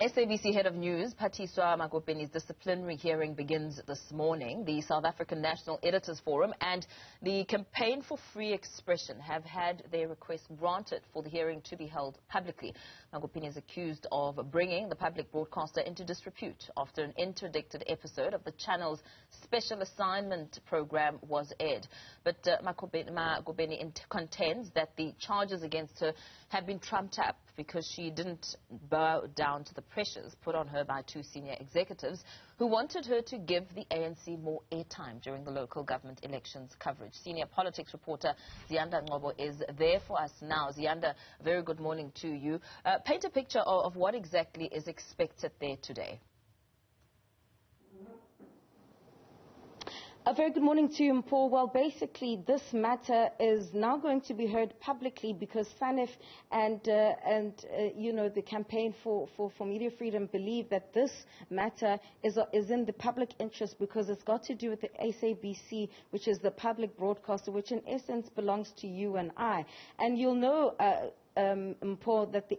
SABC head of news, Phathiswa Magopeni's disciplinary hearing begins this morning. The South African National Editors Forum and the Campaign for Free Expression have had their request granted for the hearing to be held publicly. Magopeni is accused of bringing the public broadcaster into disrepute after an interdicted episode of the channel's special assignment program was aired. But Magopeni contends that the charges against her have been trumped up because she didn't bow down to the pressures put on her by two senior executives who wanted her to give the ANC more airtime during the local government elections coverage. Senior politics reporter Ziyanda Ngcobo is there for us now. Ziyanda, very good morning to you. Paint a picture of what exactly is expected there today. A very good morning to you, Paul. Well, basically, this matter is now going to be heard publicly because SANEF and the Campaign for Media Freedom believe that this matter is in the public interest because it's got to do with the SABC, which is the public broadcaster, which in essence belongs to you and I. And you'll know, Paul, that the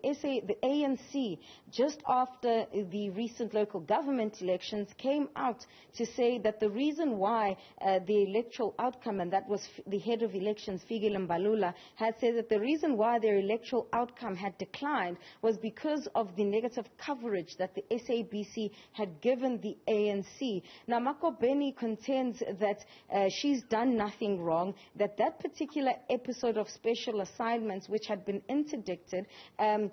ANC, just after the recent local government elections, came out to say that the reason why the electoral outcome, and that was the head of elections, Fikile Mbalula, had said that the reason why their electoral outcome had declined was because of the negative coverage that the SABC had given the ANC. Now, Magopeni contends that she's done nothing wrong, that particular episode of special assignments, which had been interdicted,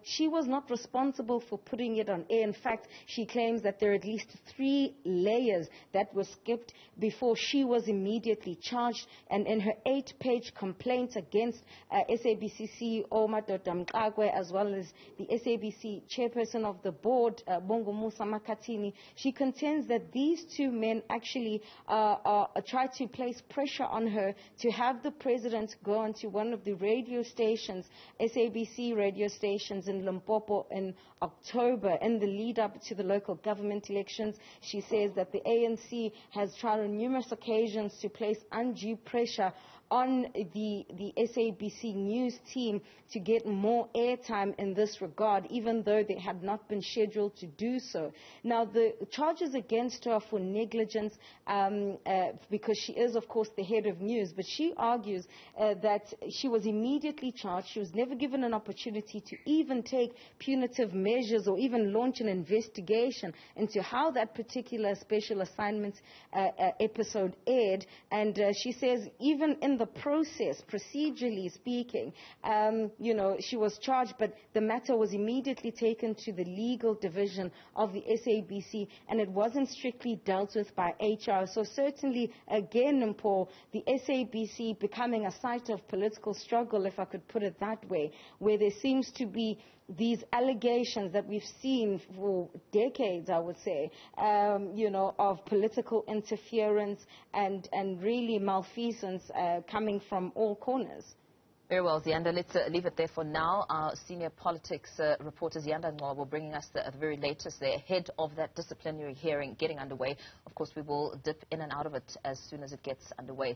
she was not responsible for putting it on air. In fact, she claims that there are at least 3 layers that were skipped before she was immediately charged. And in her 8-page complaint against SABC CEO Madoda Mqagwe, as well as the SABC chairperson of the board, Bongo Musa Makhathini, she contends that these two men actually tried to place pressure on her to have the president go onto one of the radio stations, SABC radio stations in Limpopo in October, in the lead up to the local government elections. She says that the ANC has tried on numerous occasions to place undue pressure on the SABC news team to get more airtime in this regard, even though they had not been scheduled to do so. Now, the charges against her are for negligence because she is, of course, the head of news, but she argues that she was immediately charged. She was never given an opportunity to even take punitive measures or even launch an investigation into how that particular special assignment episode aired. And she says even in the process, procedurally speaking, she was charged, but the matter was immediately taken to the legal division of the SABC, and it wasn't strictly dealt with by HR. So certainly, again, Paul, the SABC becoming a site of political struggle, if I could put it that way, where there seems to be these allegations that we've seen for decades, I would say, of political interference and really malfeasance coming from all corners. Very well, Ziyanda. Let's leave it there for now. Our senior politics reporter, Ziyanda Ngcobo, bringing us the very latest there, ahead of that disciplinary hearing getting underway. Of course, we will dip in and out of it as soon as it gets underway.